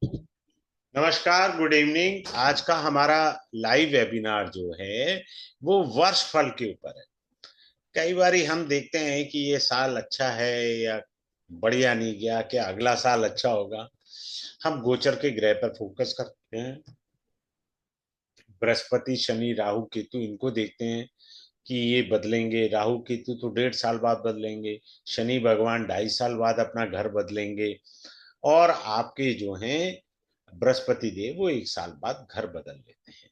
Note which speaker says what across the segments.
Speaker 1: नमस्कार, good evening. आज का हमारा लाइव वेबिनार जो है वो वर्ष फल के ऊपर है। कई बारी हम देखते हैं कि ये साल अच्छा है या बढ़िया नहीं गया, क्या अगला साल अच्छा होगा। हम गोचर के ग्रह पर फोकस करते हैं। बृहस्पति, शनि, राहु, केतु, इनको देखते हैं कि ये बदलेंगे। राहु केतु तो 1.5 साल बाद बदलेंगे। शनि भगवान 2.5 साल बाद अपना घर बदलेंगे। और आपके जो हैं बृहस्पति देव वो 1 साल बाद घर बदल लेते हैं।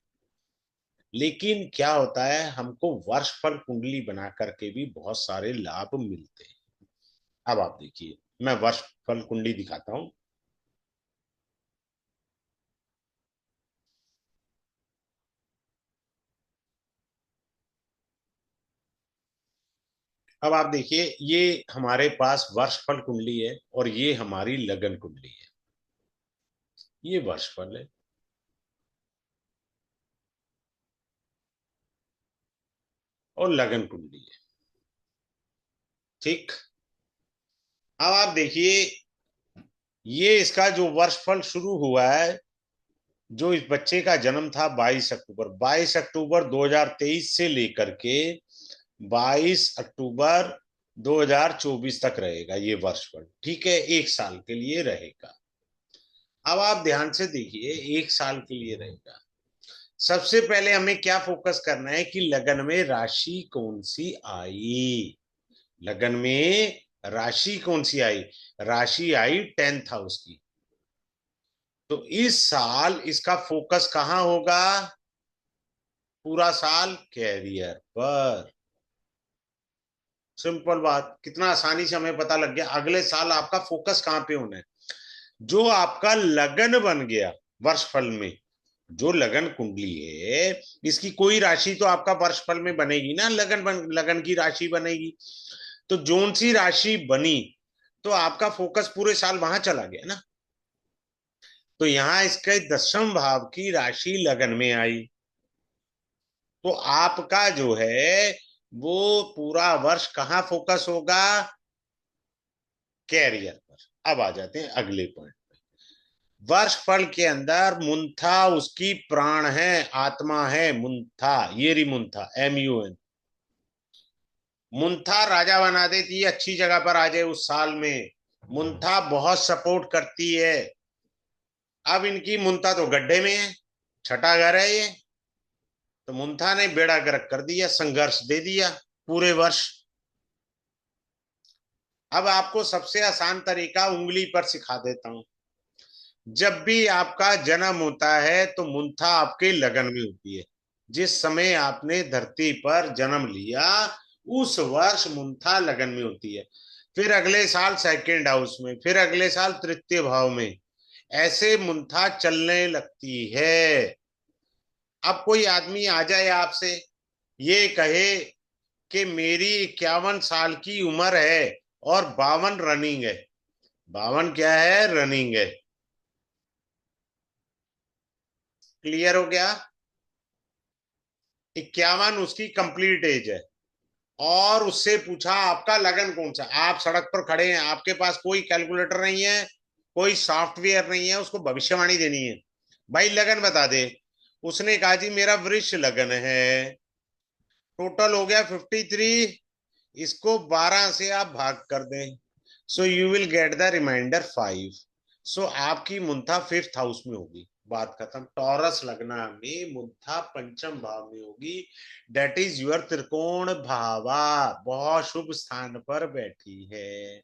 Speaker 1: लेकिन क्या होता है, हमको वर्षफल कुंडली बना करके भी बहुत सारे लाभ मिलते हैं। अब आप देखिए, मैं वर्षफल कुंडली दिखाता हूं। अब आप देखिए, ये हमारे पास वर्षफल कुंडली है और ये हमारी लगन कुंडली है। ये वर्षफल है और लगन कुंडली है। ठीक। अब आप देखिए, ये इसका जो वर्षफल शुरू हुआ है, जो इस बच्चे का जन्म था 22 अक्टूबर 2023 से लेकर के 22 अक्टूबर 2024 तक रहेगा ये वर्षफल। ठीक है, 1 साल के लिए रहेगा। अब आप ध्यान से देखिए, 1 साल के लिए रहेगा। सबसे पहले हमें क्या फोकस करना है कि लगन में राशि कौन सी आई। लगन में राशि कौन सी आई? राशि आई 10th हाउस की। तो इस साल इसका फोकस कहां होगा? पूरा साल कैरियर पर। सिंपल बात, कितना आसानी से हमें पता लग गया। अगले साल आपका फोकस कहां पे होना है? जो आपका लगन बन गया वर्षफल में, जो लगन कुंडली है, इसकी कोई राशि तो आपका वर्षफल में बनेगी ना। लगन की राशि बनेगी। तो जोन सी राशि बनी, तो आपका फोकस पूरे साल वहां चला गया ना। तो यहां इसके 10वें भाव की राशि लगन में आई। तो आपका जो है वो पूरा वर्ष कहाँ फोकस होगा? कैरियर पर। अब आ जाते हैं अगले पॉइंट। वर्ष फल के अंदर मुंथा उसकी प्राण है, आत्मा है मुंथा। ये रही मुंथा, MUN। मुंथा राजा बना देती है, अच्छी जगह पर आ जाए उस साल में। मुंथा बहुत सपोर्ट करती है। अब इनकी मुंथा तो गड्ढे में है, छठा घर है ये। तो मुंथा ने बेड़ा गर्क कर दिया, संघर्ष दे दिया पूरे वर्ष। अब आपको सबसे आसान तरीका उंगली पर सिखा देता हूं। जब भी आपका जन्म होता है तो मुंथा आपके लगन में होती है। जिस समय आपने धरती पर जन्म लिया, उस वर्ष मुंथा लगन में होती है। फिर अगले साल 2nd हाउस में, फिर अगले साल 3य भाव में, ऐसे मुंथा चलने लगती है। अब कोई आदमी आ जाए आपसे, ये कहे कि मेरी 51 साल की उम्र है और 52 रनिंग है। 52 क्या है? रनिंग है। क्लियर हो गया? 51 उसकी कंप्लीट एज है। और उससे पूछा आपका लगन कौन सा। आप सड़क पर खड़े हैं, आपके पास कोई कैलकुलेटर नहीं है, कोई सॉफ्टवेयर नहीं है, उसको भविष्यवाणी देनी है। भाई लगन बता दे। उसने कहा जी मेरा वृष लगन है। टोटल हो गया 53। इसको 12 से आप भाग कर दें, so you will get the reminder 5। So आपकी मुंथा 5th हाउस में होगी। बात खत्म। टॉरस लगना में मुंथा 5म भाव में होगी। डेट इज यूर त्रिकोण भावा। बहुत शुभ स्थान पर बैठी है।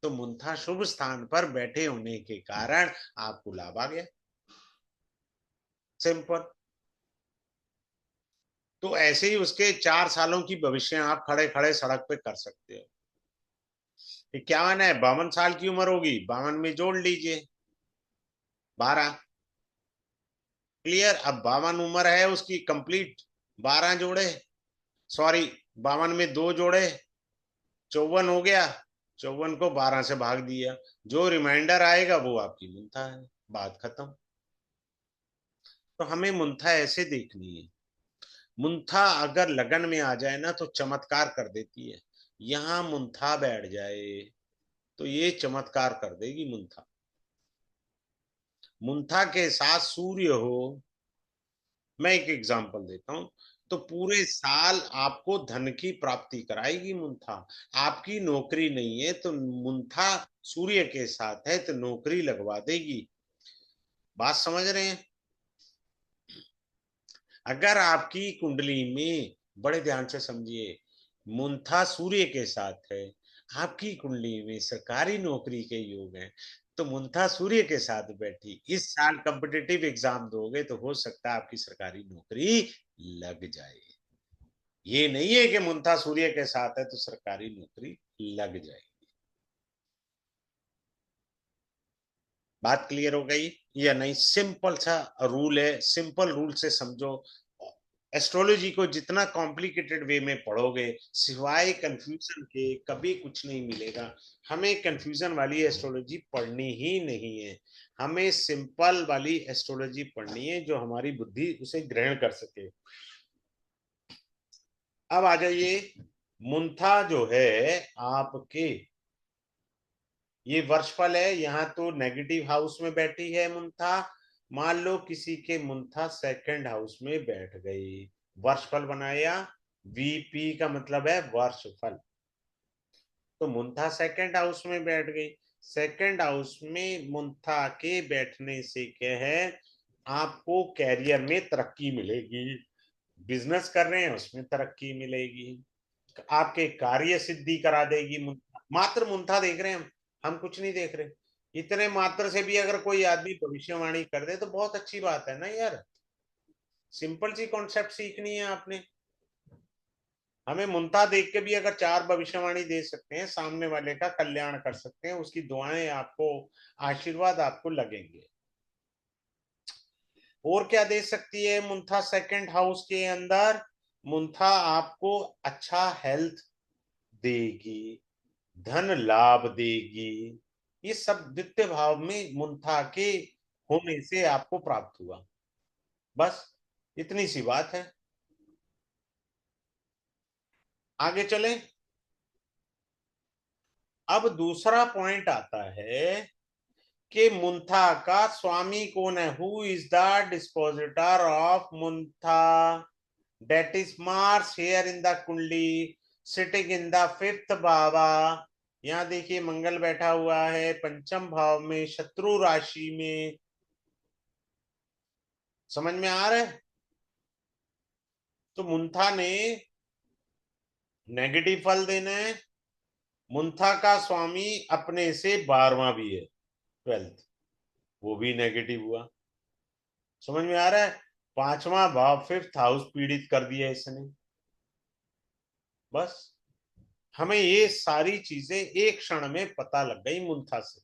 Speaker 1: तो मुंथा शुभ स्थान पर बैठे होने के कारण आपको लाभ आ गया। सिंपल। तो ऐसे ही उसके 4 सालों की भविष्य आप खड़े खड़े सड़क पे कर सकते हो। 51 है, 52 साल की उम्र होगी, 52 में जोड़ लीजिए 12। क्लियर? अब 52 उम्र है उसकी कंप्लीट, 12 जोड़े, सॉरी, 52 में 2 जोड़े, 54 हो गया। 54 को 12 से भाग दिया, जो रिमाइंडर आएगा वो आपकी मुंथा है। बात खत्म। तो हमें मुंथा ऐसे देखनी है। मुंथा अगर लगन में आ जाए ना तो चमत्कार कर देती है। यहां मुंथा बैठ जाए तो ये चमत्कार कर देगी मुंथा। मुंथा के साथ सूर्य हो, मैं एक एग्जांपल देता हूं, तो पूरे साल आपको धन की प्राप्ति कराएगी मुंथा। आपकी नौकरी नहीं है तो मुंथा सूर्य के साथ है तो नौकरी लगवा देगी। बात समझ रहे हैं? अगर आपकी कुंडली में, बड़े ध्यान से समझिए, मुंथा सूर्य के साथ है, आपकी कुंडली में सरकारी नौकरी के योग हैं, तो मुंथा सूर्य के साथ बैठी इस साल कॉम्पिटिटिव एग्जाम दोगे तो हो सकता है आपकी सरकारी नौकरी लग जाए। ये नहीं है कि मुंथा सूर्य के साथ है तो सरकारी नौकरी लग जाए। बात क्लियर हो गई या नहीं? सिंपल सा रूल है, सिंपल रूल से समझो। एस्ट्रोलॉजी को जितना कॉम्प्लिकेटेड वे में पढ़ोगे, सिवाय कंफ्यूजन के कभी कुछ नहीं मिलेगा। हमें कंफ्यूजन वाली एस्ट्रोलॉजी पढ़नी ही नहीं है, हमें सिंपल वाली एस्ट्रोलॉजी पढ़नी है जो हमारी बुद्धि उसे ग्रहण कर सके। अब आ जाइए, मुंथा जो है आपके, ये वर्षफल है, यहाँ तो नेगेटिव हाउस में बैठी है मुंथा। मान लो किसी के मुंथा सेकंड हाउस में बैठ गई, वर्षफल बनाया, वीपी का मतलब है वर्षफल, तो मुंथा सेकंड हाउस में बैठ गई। सेकंड हाउस में मुंथा के बैठने से क्या है, आपको कैरियर में तरक्की मिलेगी, बिजनेस कर रहे हैं उसमें तरक्की मिलेगी, आपके कार्य सिद्धि करा देगी मुंथा। मात्र मुंथा देख रहे हैं हम कुछ नहीं देख रहे। इतने मात्र से भी अगर कोई आदमी भविष्यवाणी कर दे तो बहुत अच्छी बात है ना यार। सिंपल सी कॉन्सेप्ट सीखनी है आपने। हमें मुंता देख के भी अगर चार भविष्यवाणी दे सकते हैं, सामने वाले का कल्याण कर सकते हैं, उसकी दुआएं आपको, आशीर्वाद आपको लगेंगे। और क्या दे सकती है मुंथा सेकंड हाउस के अंदर? मुंथा आपको अच्छा हेल्थ देगी, धन लाभ देगी। ये सब द्वितीय भाव में मुंथा के होने से आपको प्राप्त हुआ। बस इतनी सी बात है। आगे चलें। अब दूसरा पॉइंट आता है कि मुंथा का स्वामी कौन है, who is the dispositor of Muntha? That is Mars here in the kundli, sitting in the fifth bhava. यहाँ देखिए मंगल बैठा हुआ है पंचम भाव में, शत्रु राशि में। समझ में आ रहा है? तो मुंथा ने नेगेटिव फल देना है। मुंथा का स्वामी अपने से 12वां भी है, ट्वेल्थ, वो भी नेगेटिव हुआ। समझ में आ रहा है? पांचवा भाव फिफ्थ हाउस पीड़ित कर दिया इसने। बस हमें ये सारी चीजें एक क्षण में पता लग गई मुंथा से।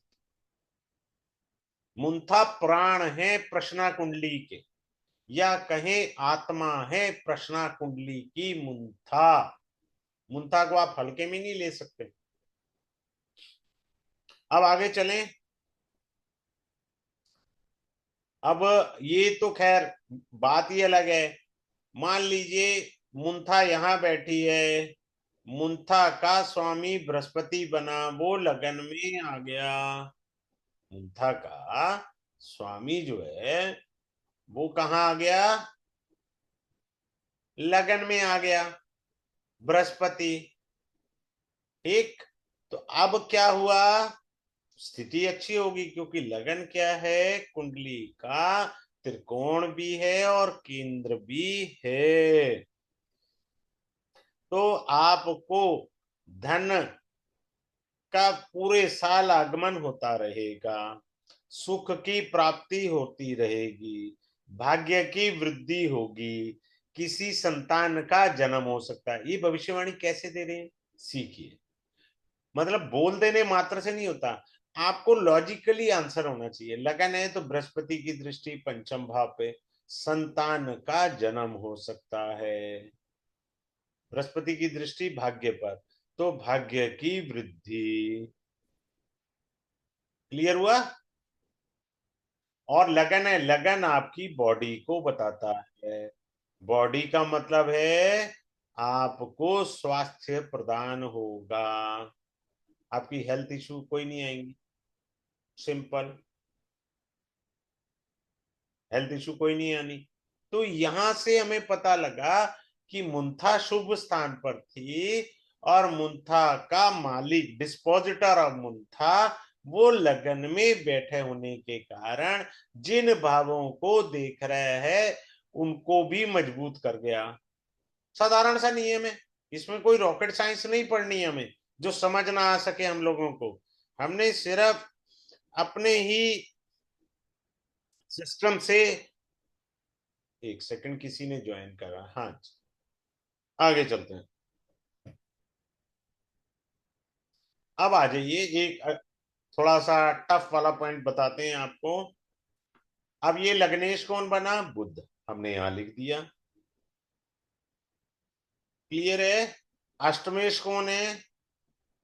Speaker 1: मुंथा प्राण है प्रश्ना कुंडली के, या कहे आत्मा है प्रश्ना कुंडली की मुंथा। मुंथा को आप हल्के में नहीं ले सकते। अब आगे चलें। अब ये तो खैर बात ही अलग है। मान लीजिए मुंथा यहां बैठी है, मुंथा का स्वामी बृहस्पति बना, वो लगन में आ गया। मुंथा का स्वामी जो है वो कहाँ आ गया? लगन में आ गया, बृहस्पति। ठीक, तो अब क्या हुआ? स्थिति अच्छी होगी, क्योंकि लगन क्या है, कुंडली का त्रिकोण भी है और केंद्र भी है। तो आपको धन का पूरे साल आगमन होता रहेगा, सुख की प्राप्ति होती रहेगी, भाग्य की वृद्धि होगी, किसी संतान का जन्म हो सकता है। ये भविष्यवाणी कैसे दे रहे हैं, सीखिए। मतलब बोल देने मात्र से नहीं होता, आपको लॉजिकली आंसर होना चाहिए। लगन है तो बृहस्पति की दृष्टि पंचम भाव पे, संतान का जन्म हो सकता है। बृहस्पति की दृष्टि भाग्य पर, तो भाग्य की वृद्धि। क्लियर हुआ? और लगन है, लगन आपकी बॉडी को बताता है। बॉडी का मतलब है आपको स्वास्थ्य प्रदान होगा, आपकी हेल्थ इशू कोई नहीं आएंगी। सिंपल। हेल्थ इशू कोई नहीं आनी। तो यहां से हमें पता लगा कि मुंथा शुभ स्थान पर थी और मुंथा का मालिक डिस्पोजिटर ऑफ मुंथा वो लगन में बैठे होने के कारण जिन भावों को देख रहे हैं उनको भी मजबूत कर गया। साधारण सा नियम है, इसमें कोई रॉकेट साइंस नहीं पढ़नी है हमें जो समझ ना आ सके हम लोगों को। हमने सिर्फ अपने ही सिस्टम से। एक सेकंड, किसी ने ज्वाइन करा, हाँ आगे चलते हैं। अब आ जाइए, एक थोड़ा सा टफ वाला पॉइंट बताते हैं आपको। अब ये लग्नेश कौन बना? बुध। हमने यहां लिख दिया, क्लियर है। अष्टमेश कौन है?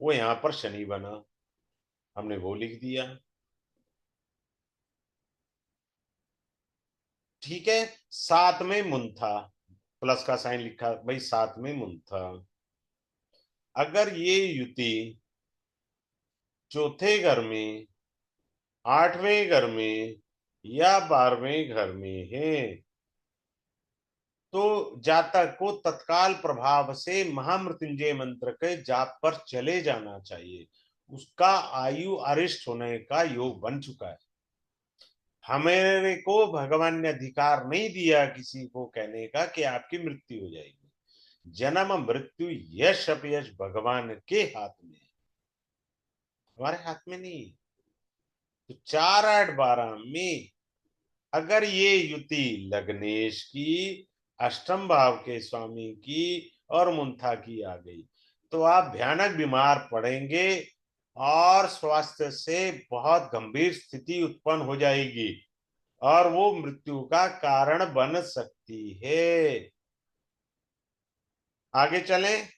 Speaker 1: वो यहां पर शनि बना, हमने वो लिख दिया, ठीक है। साथ में मुंथा, प्लस का साइन लिखा भाई, साथ में मुंथा। अगर ये युति चौथे घर में, आठवें घर में या 12वें घर में है तो जातक को तत्काल प्रभाव से महामृत्युंजय मंत्र के जाप पर चले जाना चाहिए। उसका आयु अरिष्ट होने का योग बन चुका है। हमें को भगवान ने अधिकार नहीं दिया किसी को कहने का कि आपकी मृत्यु हो जाएगी। जन्म मृत्यु यश अपयश भगवान के हाथ में है, हमारे हाथ में नहीं। तो 4 8 12 में अगर ये युति लग्नेश की, अष्टम भाव के स्वामी की और मुंथा की आ गई तो आप भयानक बीमार पड़ेंगे और स्वास्थ्य से बहुत गंभीर स्थिति उत्पन्न हो जाएगी और वो मृत्यु का कारण बन सकती है। आगे चलें।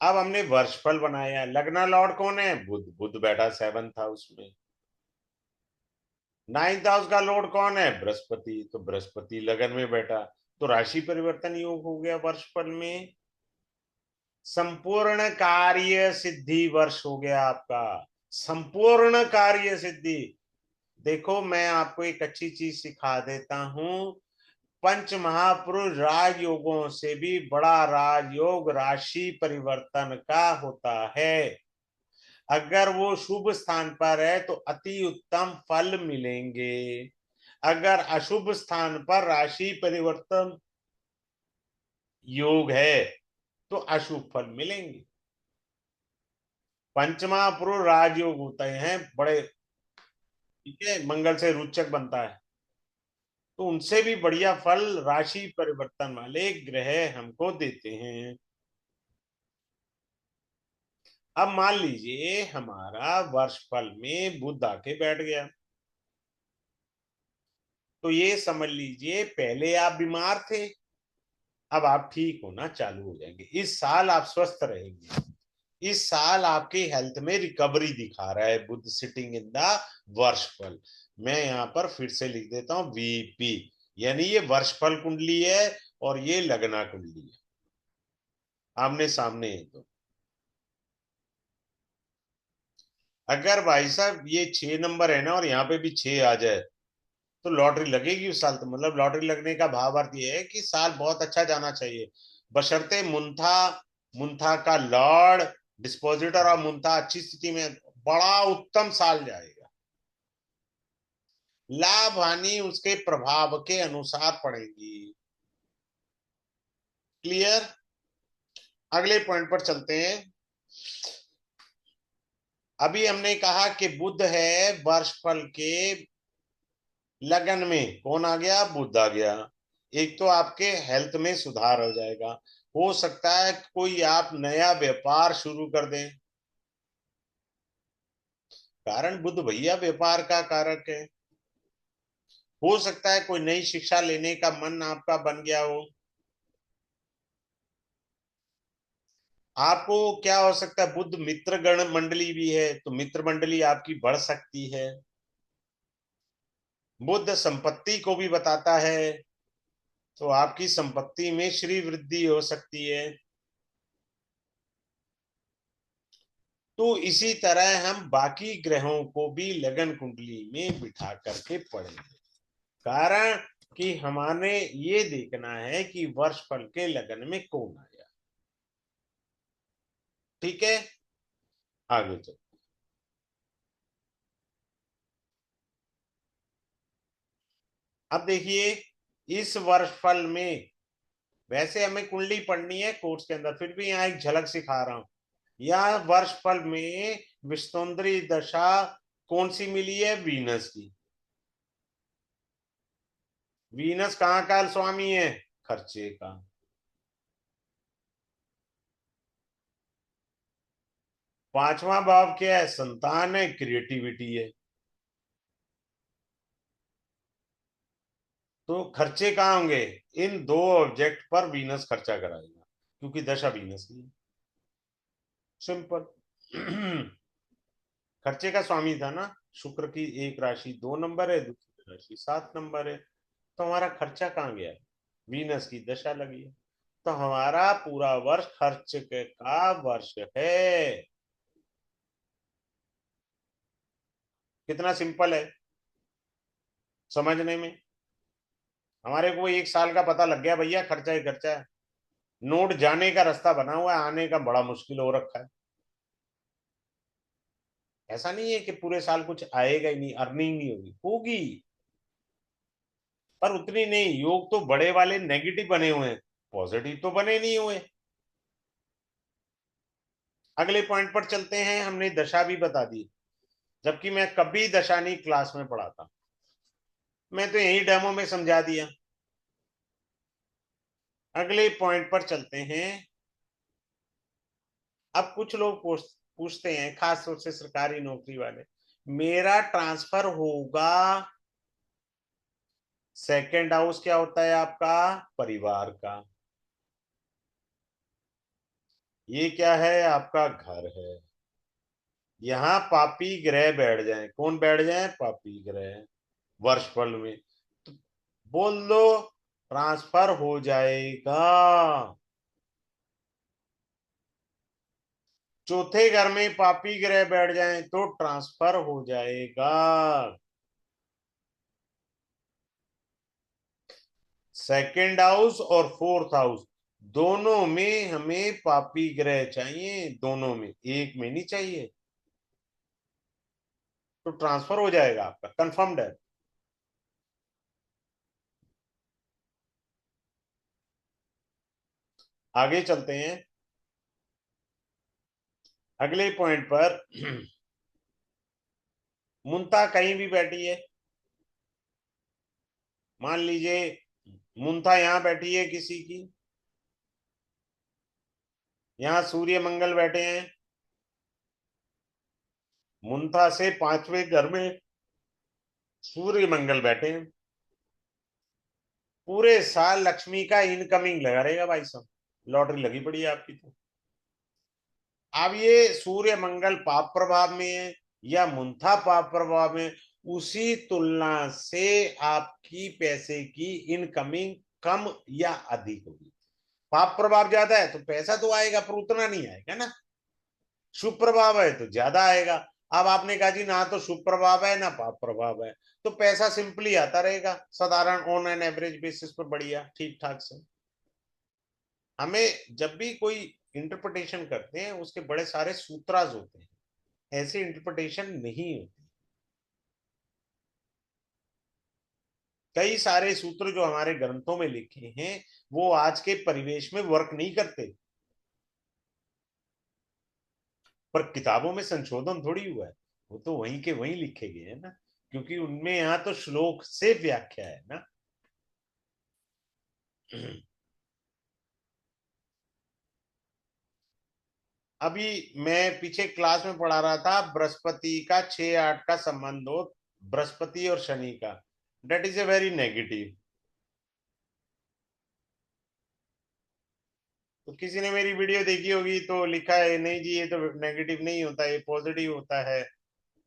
Speaker 1: अब हमने वर्षफल बनाया। लग्न लॉर्ड कौन है? बुध। बुध बैठा 7th हाउस में। 9th हाउस का लॉर्ड कौन है? बृहस्पति। तो बृहस्पति लगन में बैठा, तो राशि परिवर्तन योग हो गया वर्षफल में। संपूर्ण कार्य सिद्धि वर्ष हो गया आपका, संपूर्ण कार्य सिद्धि। देखो मैं आपको एक अच्छी चीज सिखा देता हूं, पंच महापुरुष राजयोगों से भी बड़ा राजयोग राशि परिवर्तन का होता है। अगर वो शुभ स्थान पर है तो अति उत्तम फल मिलेंगे, अगर अशुभ स्थान पर राशि परिवर्तन योग है तो अशुभ फल मिलेंगे। पंचमा पुरुष राजयोग होते हैं बड़े, ठीक है, मंगल से रुचक बनता है, तो उनसे भी बढ़िया फल राशि परिवर्तन वाले ग्रह हमको देते हैं। अब मान लीजिए हमारा वर्षफल में बुध आके बैठ गया, तो ये समझ लीजिए पहले आप बीमार थे, अब आप ठीक होना चालू हो जाएंगे। इस साल आप स्वस्थ रहेंगे। इस साल आपकी हेल्थ में रिकवरी दिखा रहा है बुध सिटिंग इन द वर्षफल। मैं यहां पर फिर से लिख देता हूं वीपी, यानी ये वर्षफल कुंडली है और ये लगना कुंडली है, आमने सामने है। तो अगर भाई साहब ये 6 नंबर है ना और यहाँ पे भी 6 आ जाए तो लॉटरी लगेगी उस साल। तो मतलब लॉटरी लगने का भाव अर्थ ये है कि साल बहुत अच्छा जाना चाहिए, बशर्ते मुंथा, मुंथा का लॉर्ड डिस्पोजिटर और मुंथा अच्छी स्थिति में, बड़ा उत्तम साल जाएगा। लाभ हानि उसके प्रभाव के अनुसार पड़ेगी। क्लियर। अगले पॉइंट पर चलते हैं। अभी हमने कहा कि बुध है वर्षफल के लगन में, कौन आ गया? बुध आ गया। एक तो आपके हेल्थ में सुधार हो जाएगा, हो सकता है कोई आप नया व्यापार शुरू कर दें, कारण बुध भैया व्यापार का कारक है। हो सकता है कोई नई शिक्षा लेने का मन आपका बन गया हो। आपको क्या हो सकता है, बुध मित्र गण मंडली भी है तो मित्र मंडली आपकी बढ़ सकती है। बुध संपत्ति को भी बताता है, तो आपकी संपत्ति में श्री वृद्धि हो सकती है। तो इसी तरह हम बाकी ग्रहों को भी लगन कुंडली में बिठा करके पढ़ेंगे। कारण कि हमारे ये देखना है कि वर्ष फल के लगन में कौन आया। ठीक है, आगे चलो। अब देखिए, इस वर्ष फल में वैसे हमें कुंडली पढ़नी है कोर्स के अंदर, फिर भी यहाँ एक झलक सिखा रहा हूं। या वर्ष फल में विस्तोंद्री दशा कौन सी मिली है? वीनस की। वीनस कहाँ का स्वामी है? खर्चे का। पांचवा भाव क्या है? संतान है, क्रिएटिविटी है। तो खर्चे कहाँ होंगे? इन दो ऑब्जेक्ट पर वीनस खर्चा कराएगा, क्योंकि दशा वीनस की है। सिंपल। खर्चे का स्वामी था ना, शुक्र की एक राशि 2 नंबर है, दूसरी राशि 7 नंबर है। तो हमारा खर्चा कहाँ गया? वीनस की दशा लगी है। तो हमारा पूरा वर्ष खर्च का वर्ष है। कितना सिंपल है समझने में। हमारे को 1 साल का पता लग गया भैया, खर्चा ही खर्चा है। नोट जाने का रास्ता बना हुआ है, आने का बड़ा मुश्किल हो रखा है। ऐसा नहीं है कि पूरे साल कुछ आएगा ही नहीं, अर्निंग नहीं होगी, होगी, पर उतनी नहीं। योग तो बड़े वाले नेगेटिव बने हुए हैं, पॉजिटिव तो बने नहीं हुए। अगले पॉइंट पर चलते हैं। हमने दशा भी बता दी, जबकि मैं कभी दशा नहीं क्लास में पढ़ाता, मैं तो यही डेमो में समझा दिया। अगले पॉइंट पर चलते हैं। अब कुछ लोग पूछते हैं, खास तौर से सरकारी नौकरी वाले, मेरा ट्रांसफर होगा। सेकंड हाउस क्या होता है आपका? परिवार का। ये क्या है? आपका घर है। यहाँ पापी ग्रह बैठ जाए, कौन बैठ जाए? पापी ग्रह वर्षफल में। तो बोल दो, ट्रांसफर हो जाएगा। चौथे घर में पापी ग्रह बैठ जाए तो ट्रांसफर हो जाएगा। सेकंड हाउस और फोर्थ हाउस दोनों में हमें पापी ग्रह चाहिए, दोनों में, एक में नहीं चाहिए। तो ट्रांसफर हो जाएगा आपका, कंफर्म्ड है। आगे चलते हैं अगले पॉइंट पर। मुंता कहीं भी बैठी है, मान लीजिए मुंता यहां बैठी है किसी की, यहां सूर्य मंगल बैठे हैं, मुंता से 5वें घर में सूर्य मंगल बैठे हैं। पूरे साल लक्ष्मी का इनकमिंग लगा रहेगा भाई साहब, लॉटरी लगी पड़ी है आपकी तो। अब ये सूर्य मंगल पाप प्रभाव में है या मुंथा पाप प्रभाव में, उसी तुलना से आपकी पैसे की इनकमिंग कम या अधिक होगी। पाप प्रभाव ज्यादा है तो पैसा तो आएगा, पर उतना नहीं आएगा ना। शुभ प्रभाव है तो ज्यादा आएगा। अब आपने कहा जी ना तो शुभ प्रभाव है ना पाप प्रभाव है, तो पैसा सिंपली आता रहेगा साधारण ऑन एन एवरेज बेसिस पर, बढ़िया ठीक ठाक से। हमें जब भी कोई इंटरप्रिटेशन करते हैं उसके बड़े सारे सूत्राज होते हैं, ऐसे इंटरप्रिटेशन नहीं होती। कई सारे सूत्र जो हमारे ग्रंथों में लिखे हैं वो आज के परिवेश में वर्क नहीं करते, पर किताबों में संशोधन थोड़ी हुआ है, वो तो वहीं के वहीं लिखे गए हैं ना, क्योंकि उनमें यहाँ तो श्लोक से व्याख्या है ना। अभी मैं पीछे क्लास में पढ़ा रहा था, बृहस्पति का 6-8 का संबंध हो, बृहस्पति और शनि का, that is a very negative. तो किसी ने मेरी वीडियो देखी होगी तो लिखा है नहीं जी ये तो नेगेटिव नहीं होता, ये पॉजिटिव होता है,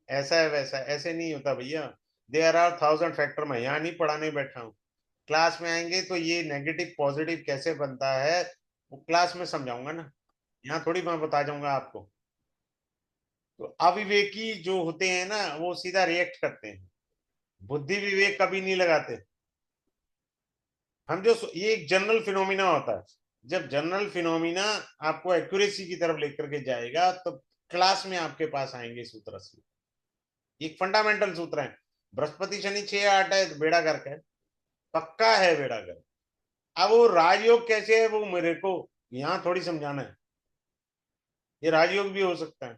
Speaker 1: ऐसा है वैसा, ऐसे नहीं होता भैया। There are 1000 factor. मैं यहाँ नहीं पढ़ाने बैठा हूँ, क्लास में आएंगे तो ये नेगेटिव पॉजिटिव कैसे बनता है वो क्लास में समझाऊंगा ना, यहाँ थोड़ी मैं बता जाऊंगा आपको। तो अविवेकी जो होते हैं ना, वो सीधा रिएक्ट करते हैं, बुद्धि विवेक कभी नहीं लगाते। हम जो ये एक जनरल फिनोमिना होता है। जब जनरल फिनोमिना आपको एक्यूरेसी की तरफ लेकर के जाएगा, तो क्लास में आपके पास आएंगे सूत्र असली। एक फंडामेंटल सूत्र है, बृहस्पति शनि 6 8 है तो बेड़ा गर्क है, पक्का है बेड़ा गर्क। अब वो राजयोग कैसे है, वो मेरे को यहां थोड़ी समझाना है, ये राजयोग भी हो सकता है।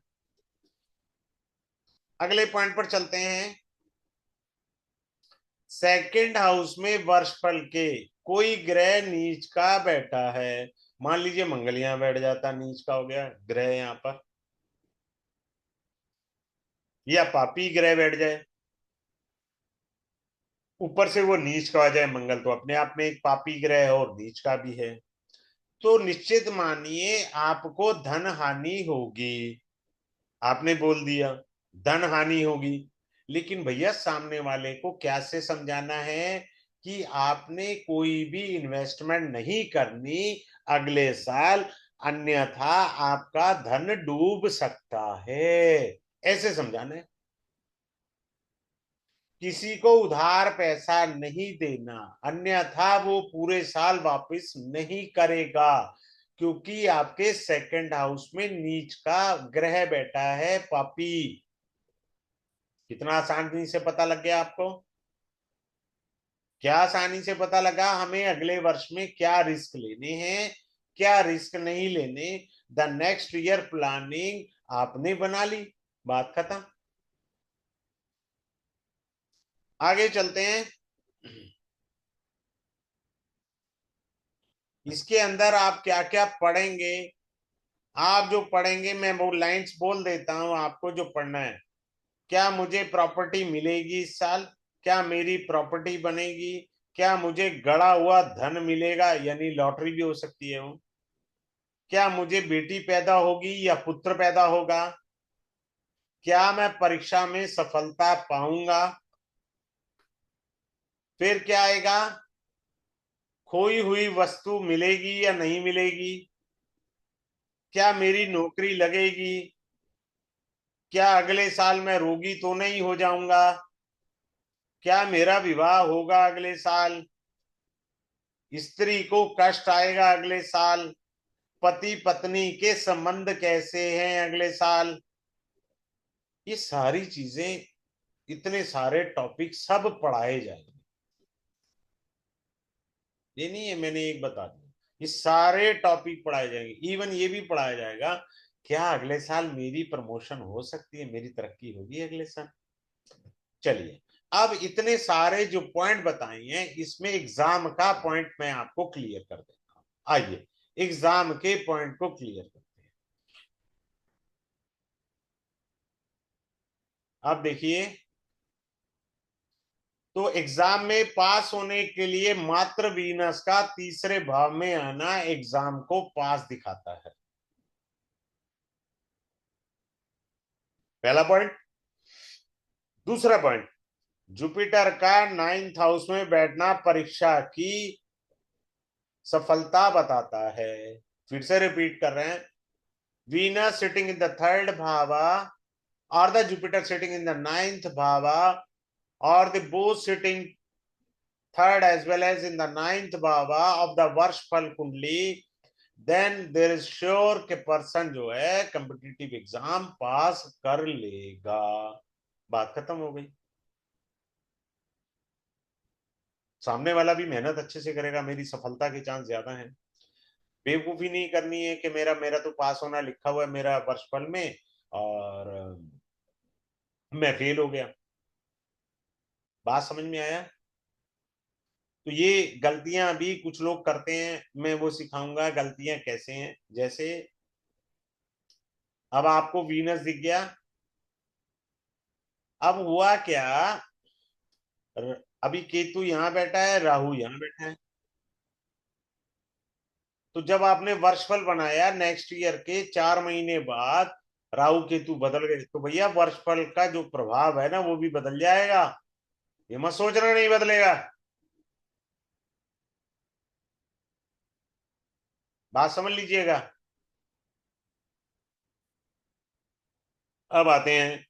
Speaker 1: अगले पॉइंट पर चलते हैं। सेकंड हाउस में वर्षफल के कोई ग्रह नीच का बैठा है। मान लीजिए मंगल यहां बैठ जाता, नीच का हो गया ग्रह यहां पर, या पापी ग्रह बैठ जाए, ऊपर से वो नीच का आ जाए। मंगल तो अपने आप में एक पापी ग्रह है और नीच का भी है, तो निश्चित मानिए आपको धन हानि होगी। आपने बोल दिया धन हानि होगी, लेकिन भैया सामने वाले को क्या से समझाना है कि आपने कोई भी इन्वेस्टमेंट नहीं करनी अगले साल, अन्यथा आपका धन डूब सकता है, ऐसे समझाना है। किसी को उधार पैसा नहीं देना, अन्यथा वो पूरे साल वापस नहीं करेगा, क्योंकि आपके सेकंड हाउस में नीच का ग्रह बैठा है पापी। कितना आसानी से पता लग गया आपको? क्या आसानी से पता लगा? हमें अगले वर्ष में क्या रिस्क लेने हैं, क्या रिस्क नहीं लेने, द नेक्स्ट ईयर प्लानिंग आपने बना ली, बात खत्म। आगे चलते हैं। इसके अंदर आप क्या क्या पढ़ेंगे? आप जो पढ़ेंगे मैं वो लाइंस बोल देता हूं आपको जो पढ़ना है। क्या मुझे प्रॉपर्टी मिलेगी इस साल? क्या मेरी प्रॉपर्टी बनेगी? क्या मुझे गड़ा हुआ धन मिलेगा, यानी लॉटरी भी हो सकती है वो? क्या मुझे बेटी पैदा होगी या पुत्र पैदा होगा? क्या मैं परीक्षा में सफलता पाऊंगा? फिर क्या आएगा? खोई हुई वस्तु मिलेगी या नहीं मिलेगी? क्या मेरी नौकरी लगेगी? क्या अगले साल मैं रोगी तो नहीं हो जाऊंगा? क्या मेरा विवाह होगा अगले साल? स्त्री को कष्ट आएगा अगले साल? पति पत्नी के संबंध कैसे हैं अगले साल? ये सारी चीजें, इतने सारे टॉपिक सब पढ़ाए जाएंगे। ये नहीं है मैंने एक बता दिया, ये सारे टॉपिक पढ़ाए जाएंगे। इवन ये भी पढ़ाया जाएगा, क्या अगले साल मेरी प्रमोशन हो सकती है, मेरी तरक्की होगी अगले साल। चलिए, अब इतने सारे जो पॉइंट बताए हैं, इसमें एग्जाम का पॉइंट मैं आपको क्लियर कर देता हूं। आइए एग्जाम के पॉइंट को क्लियर करते हैं। आप देखिए, तो एग्जाम में पास होने के लिए मात्र वीनस का तीसरे भाव में आना एग्जाम को पास दिखाता है, पहला पॉइंट। दूसरा पॉइंट, जुपिटर का 9th हाउस में बैठना परीक्षा की सफलता बताता है। फिर से रिपीट कर रहे हैं, Venus sitting in the third bhava और the Jupiter sitting in the 9th bhava or the both sitting third as well as in the 9th bhava of the varshfal kundli, then there is sure के person जो है competitive exam पास कर लेगा। बात खत्म हो गई। सामने वाला भी मेहनत अच्छे से करेगा, मेरी सफलता के चांस ज्यादा हैं। बेवकूफी नहीं करनी है कि मेरा मेरा तो पास होना लिखा हुआ है मेरा वर्षफल में, और मैं फेल हो गया। बात समझ में आया? तो ये गलतियां भी कुछ लोग करते हैं, मैं वो सिखाऊंगा गलतियां कैसे हैं। जैसे अब आपको वीनस दिख गया, अब हुआ क्या, अभी केतु यहां बैठा है, राहु यहां बैठा है। तो जब आपने वर्षफल बनाया नेक्स्ट ईयर के 4 महीने बाद राहु केतु बदल गए, तो भैया वर्षफल का जो प्रभाव है ना वो भी बदल जाएगा। ये मत सोचना नहीं बदलेगा। बात समझ लीजिएगा। अब आते हैं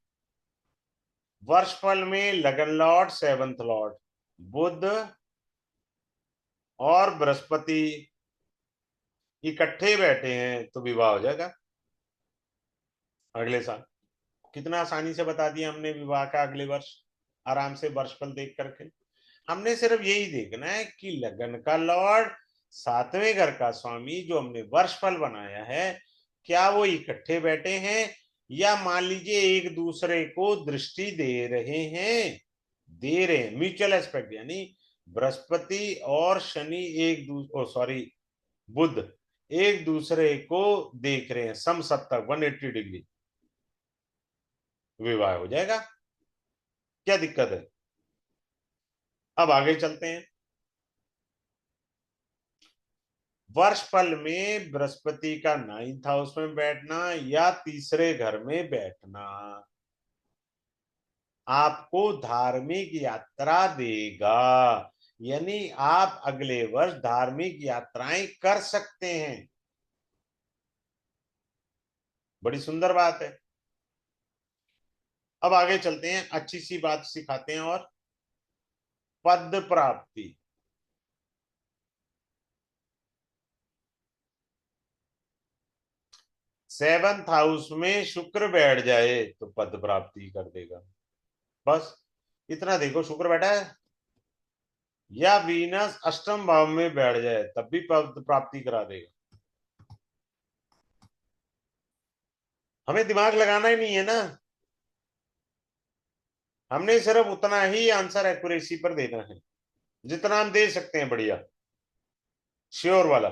Speaker 1: वर्षफल में लगन लॉर्ड, सेवंथ लॉर्ड, बुध और बृहस्पति इकट्ठे बैठे हैं तो विवाह हो जाएगा अगले साल। कितना आसानी से बता दिया हमने विवाह का अगले वर्ष, आराम से वर्षफल देख करके। हमने सिर्फ यही देखना है कि लगन का लॉर्ड, सातवें घर का स्वामी जो हमने वर्षफल बनाया है, क्या वो इकट्ठे बैठे हैं या मान लीजिए एक दूसरे को दृष्टि दे रहे हैं। दे रहे हैं म्यूचुअल एस्पेक्ट, यानी बृहस्पति और शनि एक दूसरे, सॉरी बुध एक दूसरे को देख रहे हैं समसप्तक 180 डिग्री, विवाह हो जाएगा। क्या दिक्कत है? अब आगे चलते हैं। वर्षफल में बृहस्पति का 9th हाउस में बैठना या तीसरे घर में बैठना आपको धार्मिक यात्रा देगा, यानी आप अगले वर्ष धार्मिक यात्राएं कर सकते हैं। बड़ी सुंदर बात है। अब आगे चलते हैं, अच्छी सी बात सिखाते हैं। और पद प्राप्ति, 7th हाउस में शुक्र बैठ जाए तो पद प्राप्ति कर देगा। बस इतना देखो, शुक्र बैठा है या वीनस अष्टम भाव में बैठ जाए तब भी पद प्राप्ति करा देगा। हमें दिमाग लगाना ही नहीं है ना, हमने सिर्फ उतना ही आंसर एक्यूरेसी पर देना है जितना हम दे सकते हैं, बढ़िया श्योर वाला।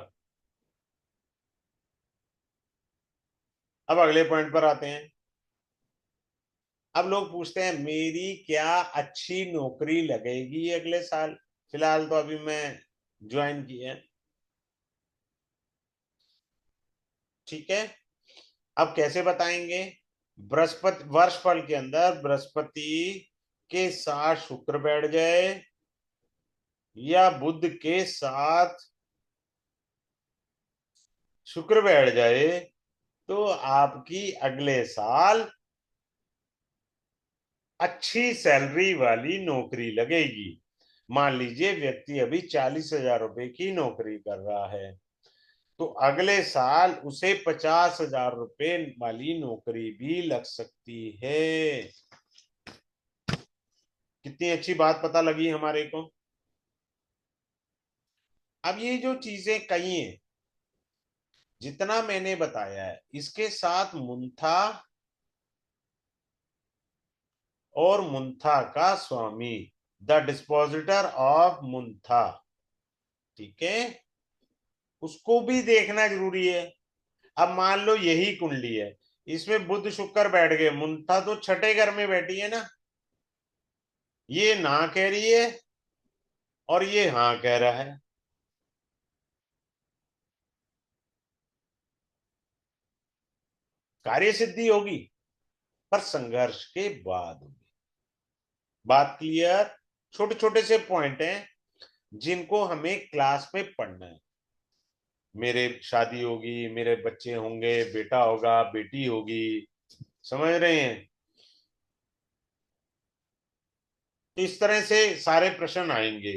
Speaker 1: अब अगले पॉइंट पर आते हैं। अब लोग पूछते हैं मेरी क्या अच्छी नौकरी लगेगी अगले साल। फिलहाल तो अभी मैं ज्वाइन किया है, ठीक है। अब कैसे बताएंगे? बृहस्पति वर्षफल के अंदर बृहस्पति के साथ शुक्र बैठ जाए या बुध के साथ शुक्र बैठ जाए तो आपकी अगले साल अच्छी सैलरी वाली नौकरी लगेगी। मान लीजिए व्यक्ति अभी 40,000 रुपए की नौकरी कर रहा है तो अगले साल उसे 50,000 रुपए वाली नौकरी भी लग सकती है। कितनी अच्छी बात पता लगी हमारे को। अब ये जो चीजें कही हैं, जितना मैंने बताया है, इसके साथ मुंथा और मुंथा का स्वामी, द डिस्पोजिटर ऑफ मुंथा, ठीक है, उसको भी देखना जरूरी है। अब मान लो यही कुंडली है, इसमें बुध शुक्र बैठ गए, मुंथा तो छठे घर में बैठी है ना, ये ना कह रही है और ये हाँ कह रहा है। कार्य सिद्धि होगी पर संघर्ष के बाद होगी। बात क्लियर? छोटे छोटे से पॉइंट हैं जिनको हमें क्लास में पढ़ना है। मेरे शादी होगी, मेरे बच्चे होंगे, बेटा होगा, बेटी होगी, समझ रहे हैं? तो इस तरह से सारे प्रश्न आएंगे।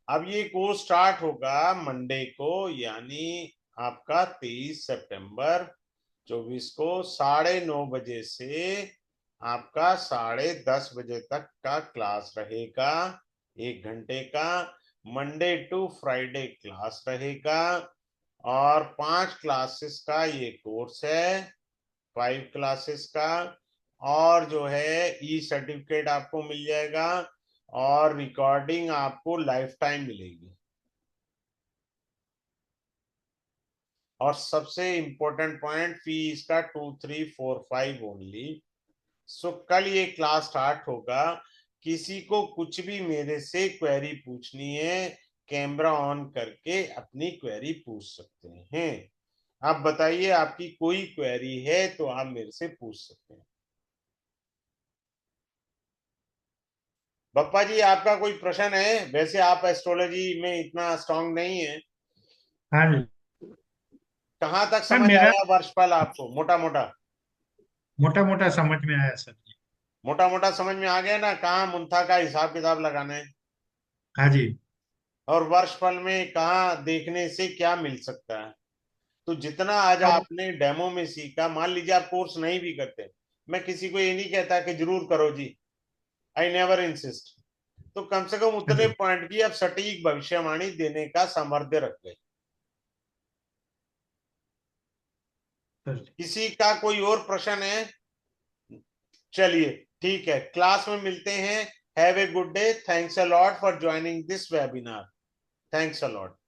Speaker 1: अब ये कोर्स स्टार्ट होगा मंडे को, यानी आपका 23 सितंबर 24 को 9:30 बजे से आपका 10:30 बजे तक का क्लास रहेगा, 1 घंटे का। मंडे टू फ्राइडे क्लास रहेगा और 5 क्लासेस का ये कोर्स है, 5 क्लासेस का। और जो है ई सर्टिफिकेट आपको मिल जाएगा और रिकॉर्डिंग आपको लाइफ टाइम मिलेगी। और सबसे इंपॉर्टेंट पॉइंट, फी इसका 2345 ओनली। सो कल ये क्लास स्टार्ट होगा। किसी को कुछ भी मेरे से क्वेरी पूछनी है, कैमरा ऑन करके अपनी क्वेरी पूछ सकते हैं। आप बताइए, आपकी कोई क्वेरी है तो आप मेरे से पूछ सकते हैं। बप्पा जी, आपका कोई प्रश्न है? वैसे आप एस्ट्रोलॉजी में इतना स्ट्रांग नहीं है।
Speaker 2: हाँ जी।
Speaker 1: कहाँ तक
Speaker 2: सर
Speaker 1: समझ
Speaker 2: मेरा
Speaker 1: आया वर्षफल आपको, मोटा मोटा?
Speaker 2: मोटा मोटा समझ में आया सर जी।
Speaker 1: मोटा मोटा समझ में आ गया ना, कहाँ मुंथा का हिसाब किताब लगाना है,
Speaker 2: हाँ जी।
Speaker 1: और वर्षफल में कहाँ देखने से क्या मिल सकता है। तो जितना आज
Speaker 2: अब
Speaker 1: आपने डेमो में सीखा, मान लीजिए आप कोर्स नहीं भी करते, मैं किसी को ये नहीं कहता कि जरूर करो जी, आई नेवर इंसिस्ट, तो कम से कम
Speaker 2: हाँ
Speaker 1: उतने
Speaker 2: जी
Speaker 1: पॉइंट की आप सटीक भविष्यवाणी देने का सामर्थ्य रख गए।
Speaker 2: सर जी।
Speaker 1: किसी का कोई और प्रश्न है? चलिए, ठीक है, क्लास में मिलते हैं। Have a good day, thanks a lot for joining this webinar. Thanks a lot.